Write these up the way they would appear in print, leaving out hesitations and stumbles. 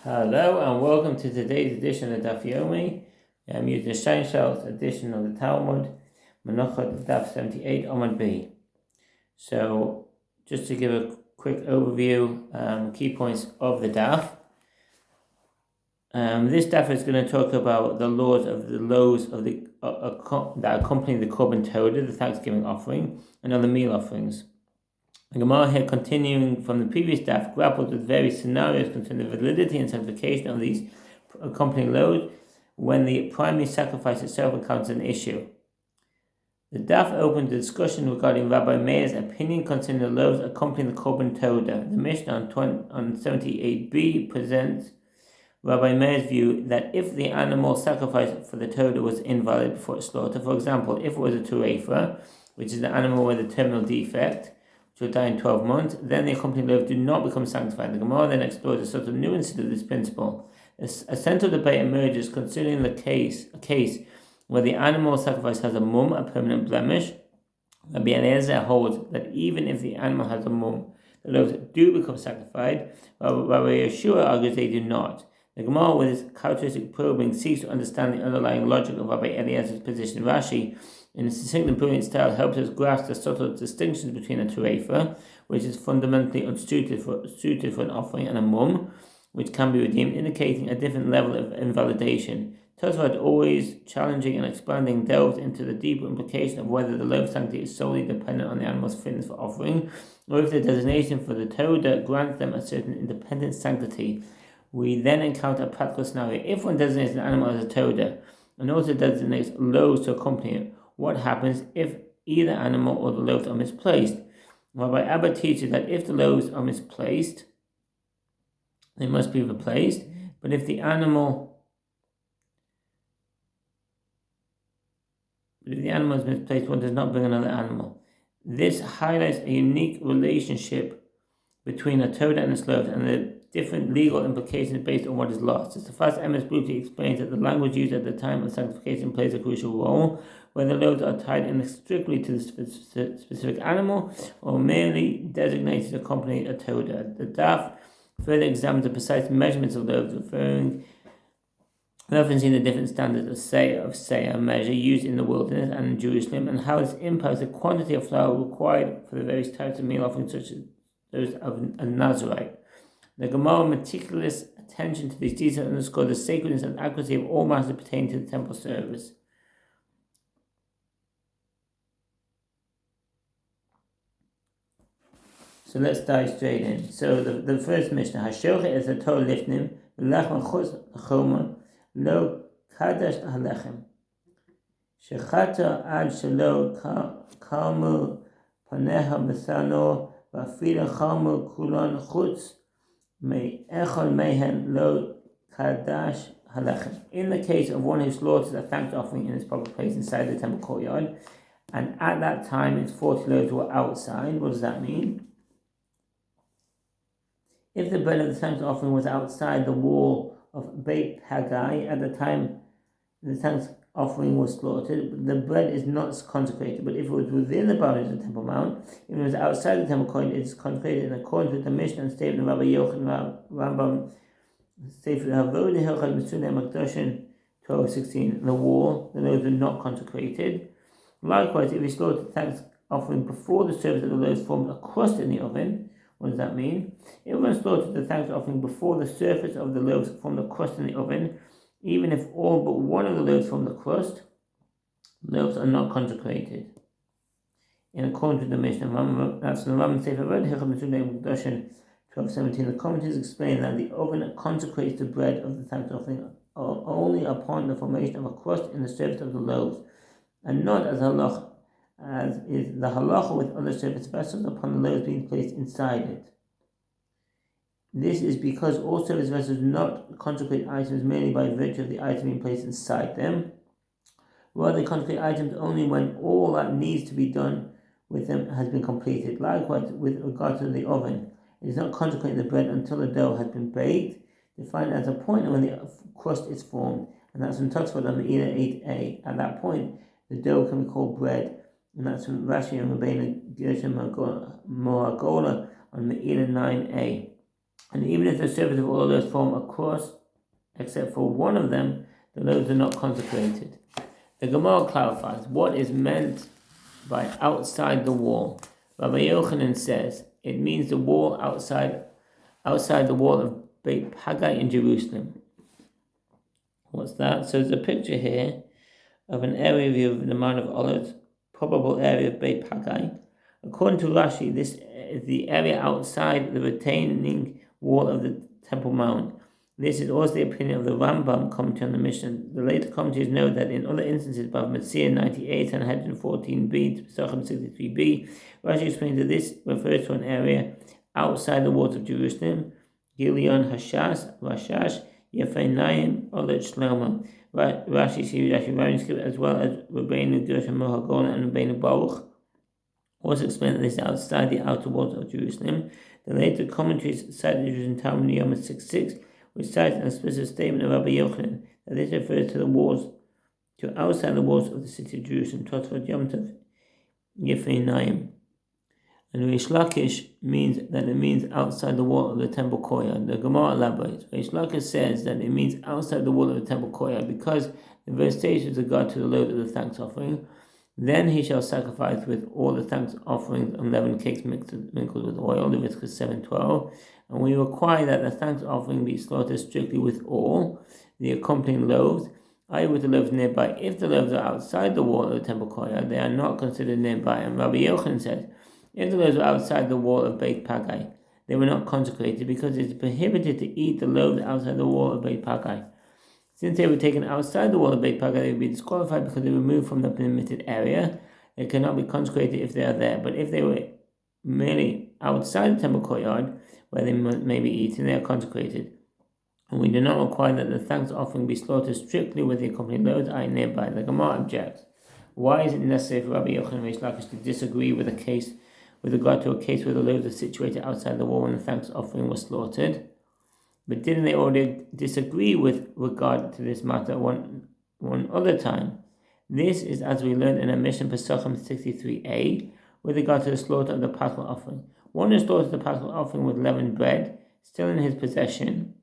Hello and welcome to today's edition of Daf Yomi. I'm using the Steinsaltz edition of the Talmud, Menachot Daf 78 Amud B. So, just to give a quick overview, key points of the Daf. This Daf is going to talk about the laws of the that accompany the Korban Todah, the Thanksgiving offering, and other meal offerings. The Gemara here, continuing from the previous daf, grappled with various scenarios concerning the validity and sanctification of these accompanying loaves when the primary sacrifice itself encounters an issue. The daf opened the discussion regarding Rabbi Meir's opinion concerning the loaves accompanying the Korban Todah. The Mishnah on 78b presents Rabbi Meir's view that if the animal sacrificed for the Todah was invalid before its slaughter, for example, if it was a turefa, which is the animal with a terminal defect, which will die in 12 months, then the accompanying loaves do not become sanctified. The Gemara then explores a sort of nuances of this principle. A central debate emerges concerning a case where the animal sacrifice has a mum, a permanent blemish. Rabbi Eliezer holds that even if the animal has a mum, the loaves do become sanctified, while Rabbi Yeshua argues they do not. The Gemara, with its characteristic probing, seeks to understand the underlying logic of Rabbi Eliezer's position. Rashi, in a succinct and brilliant style, helps us grasp the subtle distinctions between a turefa, which is fundamentally unsuited for an offering, and a mum, which can be redeemed, indicating a different level of invalidation. Tosfot, always challenging and expanding, delves into the deeper implication of whether the loaf sanctity is solely dependent on the animal's fitness for offering, or if the designation for the Todah grants them a certain independent sanctity. We then encounter a practical scenario. If one designates an animal as a Todah and also designates loaves to accompany it, what happens if either animal or the loaves are misplaced? Rabbi Abba teaches that if the loaves are misplaced, they must be replaced. But if the animal is misplaced, one does not bring another animal. This highlights a unique relationship between a Todah and its loaves and the different legal implications based on what is lost. As the first Emes briefly explains that the language used at the time of sanctification plays a crucial role, whether loaves are tied inextricably to the specific animal or merely designated to accompany a Todah. The Daf further examines the precise measurements of loaves, referencing the different standards of seah measure used in the wilderness and in Jerusalem, and how this impacts the quantity of flour required for the various types of meal offerings, such as those of a Nazarite. The Gemara's meticulous attention to these details underscores the sacredness and accuracy of all matters pertaining to the temple service. So let's dive straight in. So the first Mishnah, Hashocha is a Torah lifnim, v'lachma chutz l'choma, lo kadash halechem. Shechata ad shelo kalmu paneha b'sano, v'afila kalmu kulon chutz, me'echol mehen lo kadash halechem. In the case of one who slaughters a thanks offering in its proper place inside the temple courtyard, and at that time its 40 loaves were outside, what does that mean? If the bread of the thanks offering was outside the wall of Beit Haggai at the time the thanks offering was slaughtered, the bread is not consecrated. But if it was within the boundaries of the Temple Mount, if it was outside the Temple Court, it is consecrated in accordance with the Mishnah and statement of Rabbi Yochanan Rambam Sefer Havod Hilchot Mesudah Makdoshin 12:16. The wall, the loaves were not consecrated. Likewise, if he slaughtered the thanks offering before the service of the loaves formed a crust in the oven, what does that mean? If one slaughtered the thanks offering before the surface of the loaves formed a crust in the oven, even if all but one of the loaves formed the crust, loaves are not consecrated. In accordance with the Mishnah, that's the Rambam Sefer Havod Hilchot Mesudah Makdoshin 12:17. The commentators explain that the oven consecrates the bread of the thanks offering only upon the formation of a crust in the surface of the loaves, and not as is the halacha with other service vessels upon the loaves being placed inside it. This is because all service vessels do not consecrate items merely by virtue of the item being placed inside them. Rather, they consecrate items only when all that needs to be done with them has been completed. Likewise, with regard to the oven, it is not consecrating the bread until the dough has been baked, defined as a point when the crust is formed, and that's from Tosfot on Me'ilah 8a. At that point, the dough can be called bread, and that's from Rashi and Rabbeinu Gershom Mohagola on Me'ilah 9a. And even if the surface of all of those form a cross, except for one of them, the loaves are not consecrated. The Gemara clarifies what is meant by outside the wall. Rabbi Yochanan says it means the wall outside the wall of Beit Haggai in Jerusalem. What's that? So there's a picture here of an area view of the Mount of Olives, probable area of Beit Haggai. According to Rashi, this is the area outside the retaining wall of the Temple Mount. This is also the opinion of the Rambam commentary on the Mishnah. The later commentaries note that in other instances, Bava Metzia 98 and 114b, Pesachim 63b, Rashi explains that this refers to an area outside the walls of Jerusalem, Gilion Hashas, Rashash, Yefeinayim, Olet Shlomo. Rashi writing as well as Rabbeinu Gershom Mohagona and Rabbeinu Baruch also explain that this is outside the outer walls of Jerusalem. The later commentaries cite the Jerusalem Talmud Yom 6.6, which cites an explicit statement of Rabbi Yochanan that this refers to outside the walls of the city of Jerusalem, Tosfot Yom Tov Yefeinayim. And Reish Lakish means outside the wall of the temple courtyard. The Gemara elaborates. Reish Lakish says that it means outside the wall of the temple courtyard because the verse states with regard to the load of the thanks offering, then he shall sacrifice with all the thanks offerings unleavened cakes mingled with oil, Leviticus 7:12. And we require that the thanks offering be slaughtered strictly with all the accompanying loaves, i.e. with the loaves nearby. If the loaves are outside the wall of the temple courtyard, they are not considered nearby. And Rabbi Yochanan says, if the loaves were outside the wall of Beit Haggai, they were not consecrated because it is prohibited to eat the loaves outside the wall of Beit Haggai. Since they were taken outside the wall of Beit Haggai, they would be disqualified because they were removed from the permitted area. They cannot be consecrated if they are there. But if they were merely outside the temple courtyard, where they may be eaten, they are consecrated. And we do not require that the thanks offering be slaughtered strictly with the accompanying loaves, i.e. nearby. The Gemara objects. Why is it necessary for Rabbi Yochanan and Reish Lakish to disagree with regard to a case where the loaves are situated outside the wall when the thanks offering was slaughtered? But didn't they already disagree with regard to this matter one other time? This is as we learned in our Mishnah Pesachim 63a with regard to the slaughter of the Paschal offering. One who slaughters the Paschal offering with leavened bread, still in his possession.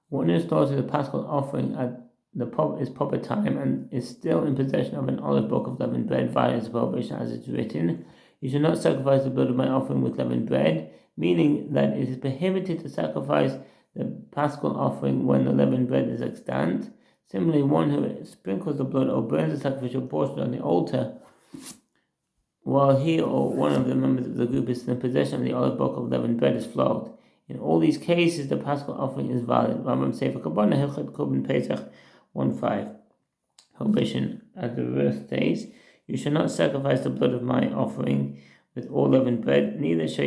One who slaughters the Paschal offering at his proper time and is still in possession of an olive book of leavened bread violates the prohibition as it is written, "You shall not sacrifice the blood of my offering with leavened bread," meaning that it is prohibited to sacrifice the Paschal offering when the leavened bread is extant. Similarly, one who sprinkles the blood or burns the sacrificial portion on the altar while he or one of the members of the group is in possession of the olive book of leavened bread is flogged. In all these cases, the Paschal offering is valid. Rambam Sefer Kabbalah Hilchot Korban Pesach 1:5. Prohibition, as the verse states, "You shall not sacrifice the blood of my offering with all leavened bread, neither shall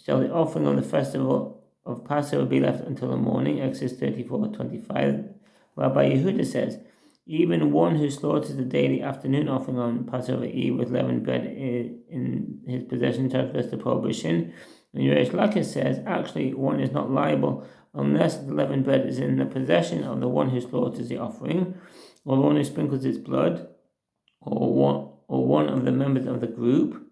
the offering of the festival of Passover be left until the morning." Exodus 34:25. Rabbi Yehuda says, even one who slaughters the daily afternoon offering on Passover Eve with leavened bread in his possession transgressed the prohibition. And Reish Lakish says, actually, one is not liable unless the leavened bread is in the possession of the one who slaughters the offering, or the one who sprinkles its blood, or one of the members of the group.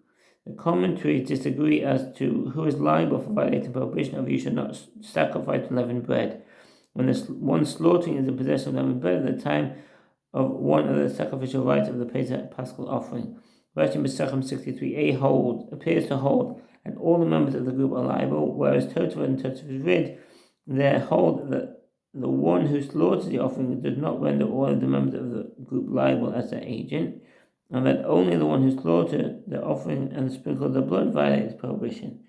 The commentaries disagree as to who is liable for violating the prohibition of "you should not sacrifice leavened bread." When the one slaughtering is in possession of leavened bread at the time of one of the sacrificial rites of the Paschal offering. Rashi Pesachim 63a appears to hold, and all the members of the group are liable, whereas Tosfot and Tosfot Rid they hold that the one who slaughters the offering does not render all of the members of the group liable as their agent, and that only the one who slaughtered the offering and sprinkled the blood violates prohibition.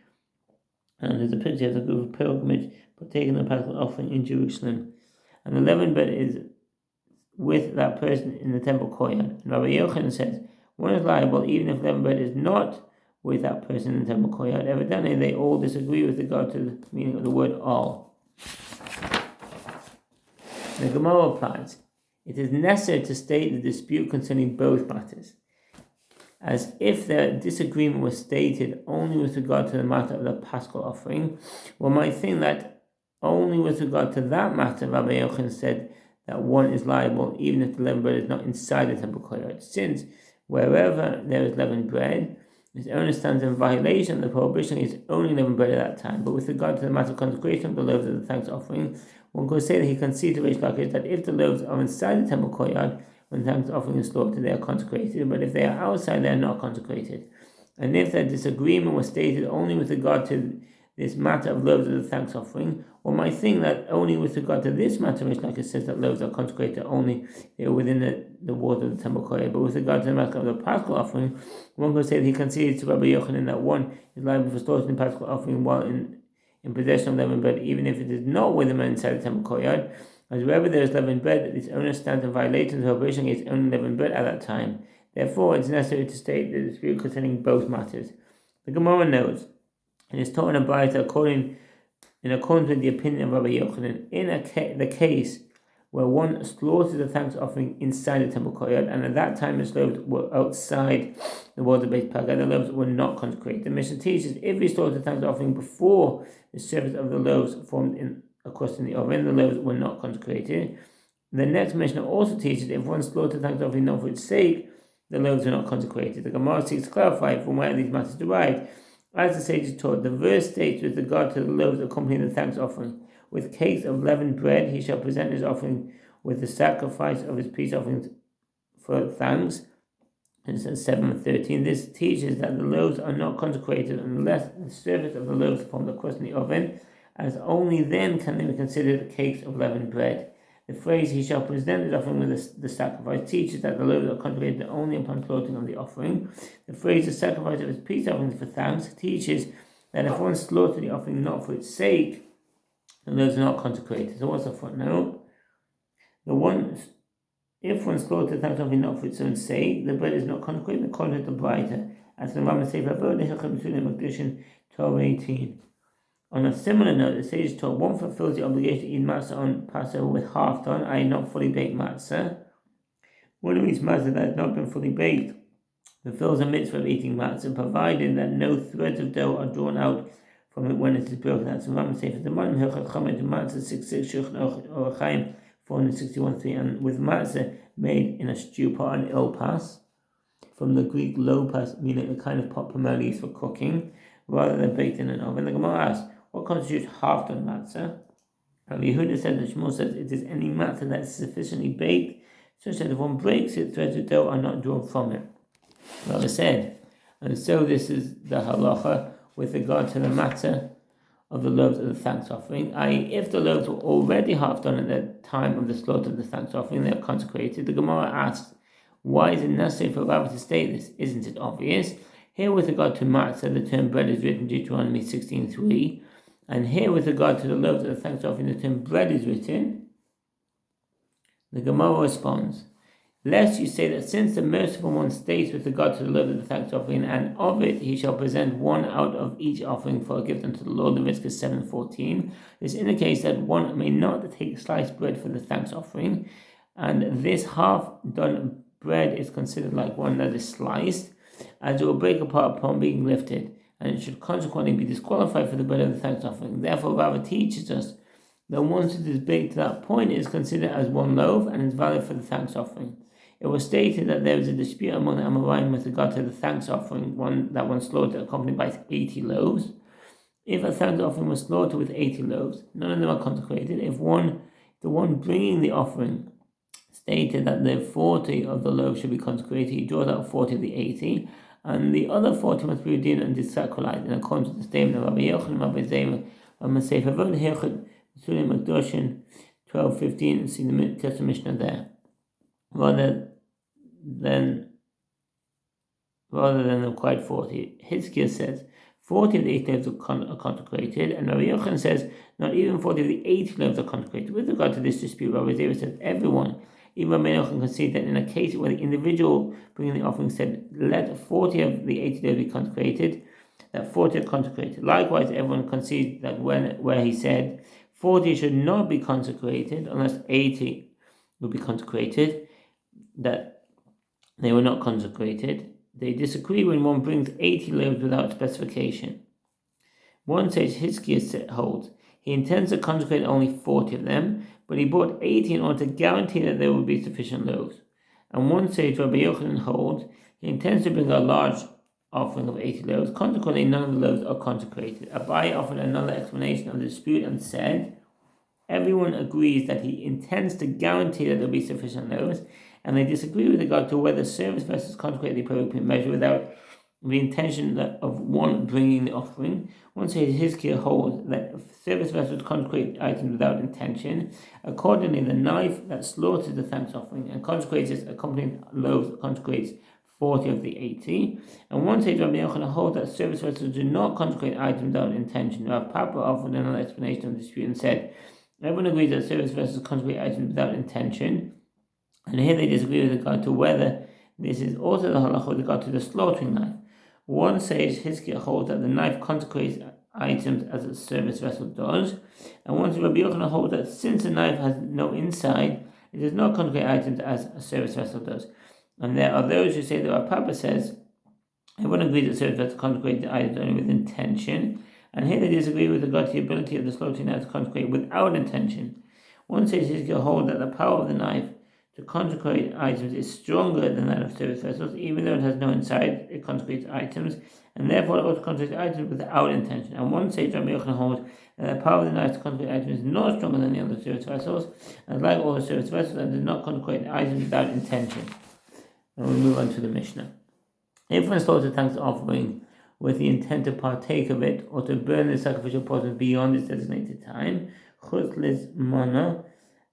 And there's a picture of the group of pilgrimage partaking of the Paschal offering in Jerusalem, and the leavened bread is with that person in the temple courtyard. And Rabbi Yochanan says, one is liable even if leavened bread is not with that person in the temple courtyard. Evidently, they all disagree with regard to the meaning of the word all. The Gemara replies, it is necessary to state the dispute concerning both matters, as if the disagreement was stated only with regard to the matter of the Paschal offering. One might think that only with regard to that matter, Rabbi Yochanan said that one is liable even if the leavened bread is not inside the temple courtyard, since wherever there is leavened bread, His owner stands in violation of the prohibition, he is only leavened bread at that time. But with regard to the matter of consecration of the loaves of the thanks offering, one could say that he concedes to Reish Lakish that if the loaves are inside the temple courtyard, when the thanks offering is slaughtered, they are consecrated, but if they are outside, they are not consecrated. And if their disagreement was stated only with regard to this matter of loaves of the thanks offering, one might think that only with regard to this matter, Reish Lakish says that loaves are consecrated only they are within the walls of the temple courtyard. But with regard to the matter of the paschal offering, one could say that he concedes to Rabbi Yochanan that one is liable for slaughtering the paschal offering while in possession of leavened bread, even if it is not with him inside the temple courtyard. As wherever there is leavened bread, its owner stands in violation of the prohibition against owning leavened bread at that time. Therefore, it is necessary to state the dispute concerning both matters. The Gemara notes, and is taught in a Braita in accordance with the opinion of Rabbi Yochanan, in the case where one slaughters the thanks offering inside the temple courtyard, and at that time the loaves were outside the walls of Beit Paga, the loaves were not consecrated. The Mishnah teaches if we slaughter the thanks offering before the surface of the loaves formed in a crust in the oven, the loaves were not consecrated. The next Mishnah also teaches if one slaughters the thanks offering not for its sake, the loaves are not consecrated. The Gemara seeks to clarify from where these matters derived. As the sages taught, the verse states with regard to the loaves accompanying the thanks offering, with cakes of leavened bread he shall present his offering with the sacrifice of his peace offerings for thanks. And it says 7:13. This teaches that the loaves are not consecrated unless the surface of the loaves form the crust in the oven, as only then can they be considered cakes of leavened bread. The phrase he shall present his offering with the sacrifice teaches that the loaves are consecrated only upon slaughtering of the offering. The phrase the sacrifice of his peace offerings for thanks teaches that if one slaughters the offering not for its sake, the loaves are not consecrated. So what's the footnote? If one slaughters the thanks offering not for its own sake, the bread is not consecrated according to the Braita, as the Rambam says, 12:18. On a similar note, the sages taught one fulfills the obligation to eat matzah on Passover with half done, i.e. not fully baked matzah. One who eats matzah that has not been fully baked fulfills a mitzvah of eating matzah, provided that no threads of dough are drawn out from it when it is broken. That's the Rambam says, the Manim Hilchot Chametz matzah 66 Shulchan Aruch Chaim 461.3, and with matzah made in a stew pot, an ilpas, from the Greek lopas, meaning a kind of pot primarily used for cooking, rather than baked in an oven. The Gemara asks, what constitutes half-done matzah? Rabbi Yehuda says that Shmuel says it is any matzah that is sufficiently baked, such that if one breaks it, threads of dough are not drawn from it. Rabbi said, and so this is the halacha with regard to the matter of the loaves of the thanks offering, i.e. if the loaves were already half done at the time of the slaughter of the thanks offering, they are consecrated. The Gemara asks, why is it necessary for Rabbi to state this? Isn't it obvious? Here with regard to matzah, the term bread is written in Deuteronomy 16:3, and here with regard to the loaves of the thanks offering, the term bread is written. The Gemara responds, lest you say that since the merciful one states with regard to the loaves of the thanks offering, and of it he shall present one out of each offering for a gift unto the Lord, Leviticus 7:14, this indicates that one may not take sliced bread for the thanks offering, and this half-done bread is considered like one that is sliced, as it will break apart upon being lifted, and it should consequently be disqualified for the bread of the thanks offering. Therefore, Rava teaches us that once it is baked to that point, it is considered as one loaf and is valid for the thanks offering. It was stated that there was a dispute among the Amoraim with regard to the thanks offering, one slaughtered accompanied by 80 loaves. If a thanks offering was slaughtered with 80 loaves, none of them are consecrated. If the one bringing the offering stated that the 40 of the loaves should be consecrated, he draws out 40 of the 80, and the other 40 must be redeemed and desacralized in accordance with the statement of Rabbi Yochanan, Rabbi Zera, Rabbi Sefer, Rabbi Hilchot, Sulim Makdoshin 12:15, see the Testament Mishnah there. Rather than the required 40. Hizkiah says 40 of the 80 loaves are consecrated, and Rabbi Yochanan says not even 40 of the 80 loaves are consecrated. With regard to this dispute, Rabbi Zera says everyone, even Menachot, concede that in a case where the individual bringing the offering said, let 40 of the 80 loaves be consecrated, that 40 are consecrated. Likewise, everyone concedes that where he said 40 should not be consecrated unless 80 would be consecrated, that they were not consecrated. They disagree when one brings 80 loaves without specification. One sage, Hizkiah, holds he intends to consecrate only 40 of them, but he brought 80 in order to guarantee that there would be sufficient loaves. And one sage, Rabbi Yochanan, holds he intends to bring a large offering of 80 loaves. Consequently, none of the loaves are consecrated. Abai offered another explanation of the dispute and said, everyone agrees that he intends to guarantee that there will be sufficient loaves, and they disagree with regard to whether service vessels consecrate the appropriate measure without the intention of one bringing the offering. One says Hizkiah holds that service vessels consecrate items without intention. Accordingly, the knife that slaughters the thanks offering and consecrates its accompanying loaves consecrates 40 of the 80. And one says Rabbi Yochanan holds that service vessels do not consecrate items without intention. Rav Papa offered another explanation of the dispute and said, everyone agrees that service vessels consecrate items without intention. And here they disagree with regard to whether this is also the halacha with regard to the slaughtering knife. One says Hizkiah holds that the knife consecrates items as a service vessel does, and one says Rabbi Yochanan holds that since the knife has no inside, it does not consecrate items as a service vessel does. And there are those who say that our Papa says everyone agrees that service vessels consecrate the items only with intention, and here they disagree with regard to the ability of the slaughtering knife to consecrate without intention. One says Hizkiah holds that the power of the knife to consecrate items is stronger than that of service vessels, even though it has no inside, it consecrates items, and therefore it also consecrates items without intention. And one sage, Rabbi Yochanan, holds that the power of the knife to consecrate items is not stronger than the other service vessels, and like all the service vessels, and does not consecrate items without intention. And we'll move on to the Mishnah. If one slaughters a thanks offering with the intent to partake of it, or to burn the sacrificial portion beyond its designated time, chutz lizmana,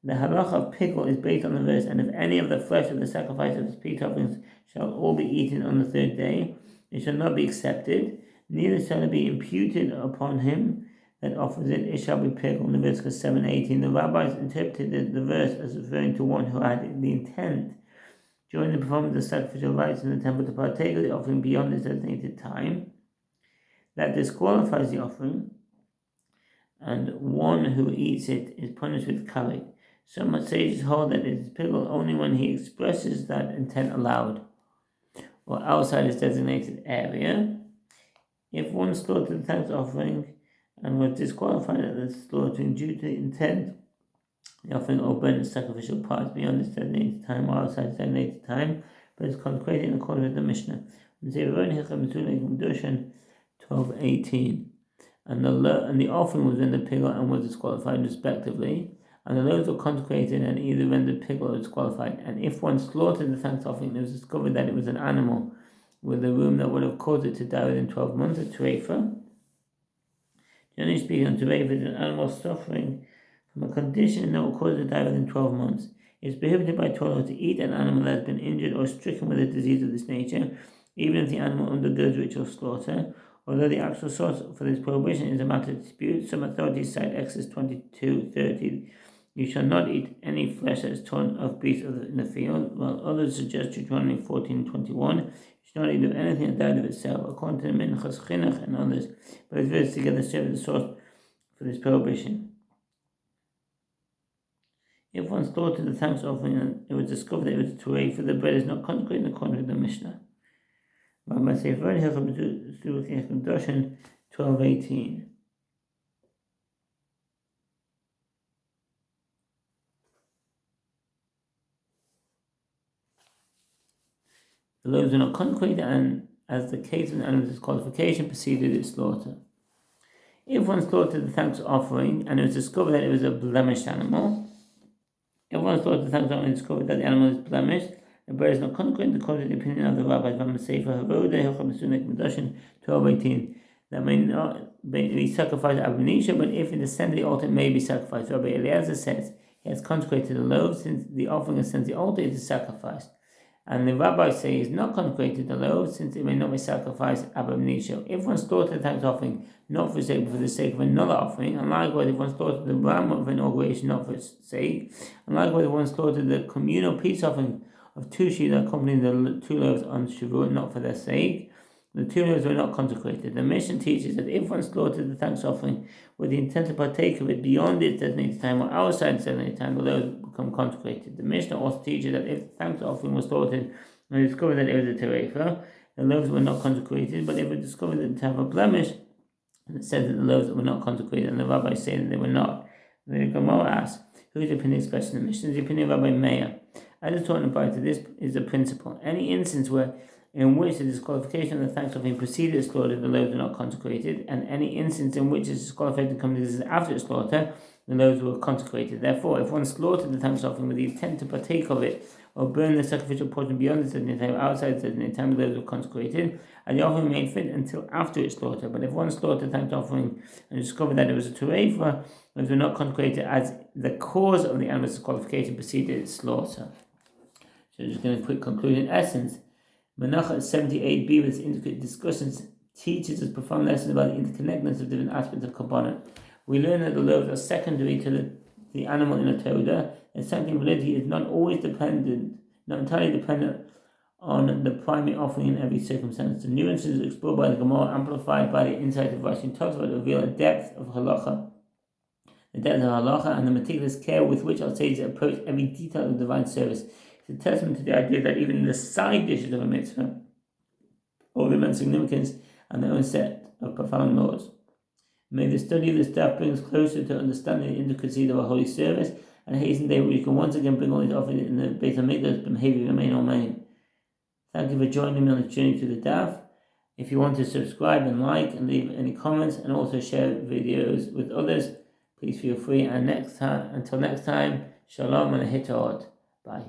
the halacha of pickle is based on the verse, and if any of the flesh of the sacrifice of his peace offerings shall all be eaten on the third day, it shall not be accepted, neither shall it be imputed upon him that offers it, it shall be pickled. Leviticus 7:18. The rabbis interpreted the verse as referring to one who had the intent during the performance of sacrificial rites in the temple to partake of the offering beyond its designated time. That disqualifies the offering, and one who eats it is punished with karet. Some sages hold that it is pickled only when he expresses that intent aloud or outside his designated area. If one slaughtered the thanks offering and was disqualified at the slaughtering due to intent, the offering or burnt sacrificial parts beyond its designated time or outside its designated time, but is consecrated in accordance with the Mishnah. 12:18. And the offering was in the pickle and was disqualified respectively. And the loaves were consecrated and either rendered pickle or disqualified. And if one slaughtered the thanks offering, it was discovered that it was an animal with a womb that would have caused it to die within 12 months, a terefa. Generally speaking, a terefa is an animal suffering from a condition that will cause it to die within 12 months. It is prohibited by Torah to eat an animal that has been injured or stricken with a disease of this nature, even if the animal undergoes ritual slaughter. Although the actual source for this prohibition is a matter of dispute, some authorities cite Exodus 22:30. You shall not eat any flesh that is torn of beasts in the field, while others suggest Deuteronomy 14:21. You should not eat of anything that died of itself, according to the Menachot Daf and others. But these verses together serve as the source for this prohibition. If one slaughtered the thanks offering and it was discovered that it was a terefa, the bread is not consecrated in accordance with the Mishnah. Rabbi Sefer Hilchot 12:18. The loaves were not consecrated, and as the case of an animal's disqualification preceded its slaughter. If one slaughtered the thanks offering and it was discovered that it was a blemished animal, if one slaughtered the thanks offering and discovered that the animal is blemished, the bread is not consecrated according to the opinion of the rabbis. Rabbi Sefer Hilchot 12:18. That may not be sacrificed ab initio, but if in the center of the altar, it may be sacrificed. Rabbi Eliezer says he has consecrated the loaves since the offering is sent to the altar, it is sacrificed. And the rabbis say he has not consecrated the loaves since it may not be sacrificed ab initio. If one slaughtered the thanks offering not for sake, but for the sake of another offering, and likewise if one slaughtered the ram of inauguration not for its sake, and likewise if one slaughtered the communal peace offering of 2 sheep that accompanied the 2 loaves on Shavuot not for their sake, the 2 loaves were not consecrated. The Mishnah teaches that if one slaughtered the thanks offering with the intent to partake of it beyond its designated time or outside its designated time, the loaves become consecrated. The Mishnah also teaches that if the thanks offering was slaughtered and discovered that it was a terefa, the loaves were not consecrated, but if it was discovered that it had a blemish, and it said that the loaves were not consecrated, and the rabbis say that they were not. The Gemara asks, whose opinion is expressed in the Mishnah? The opinion of Rabbi Meir. As is taught in the Bible, this is a principle. Any instance where in which the disqualification of the thanks offering preceded the slaughter, the loaves were not consecrated, and any instance in which the disqualification comes after the slaughter, the loaves were consecrated. Therefore, if one slaughtered the thanks offering with the intent to partake of it, or burn the sacrificial portion beyond the designated time, outside the designated time, the loaves were consecrated, and the offering remained fit until after its slaughter. But if one slaughtered the thanks offering and discovered that it was a terefa, those were not consecrated, as the cause of the animal's disqualification preceded its slaughter. So just going to quick conclusion. In essence, Menachot 78b with its intricate discussions teaches us profound lessons about the interconnectedness of different aspects of Kabbalah. We learn that the loaves are secondary to the animal in a Torah, and sanctity validity is not entirely dependent on the primary offering in every circumstance. The nuances explored by the Gemara, amplified by the insight of Rashi talks about, reveal a depth of halacha. The depth of halacha and the meticulous care with which our sages approach every detail of divine service. It's a testament to the idea that even the side dishes of a mitzvah hold immense significance and their own set of profound laws. May the study of this daf bring us closer to understanding the intricacies of a holy service, and hasten the day where we can once again bring all these offerings in the Beit HaMikdash behavior remain Amen. Thank you for joining me on this journey through the daf. If you want to subscribe and like and leave any comments and also share videos with others, please feel free. And until next time, shalom and a hitod. Bye.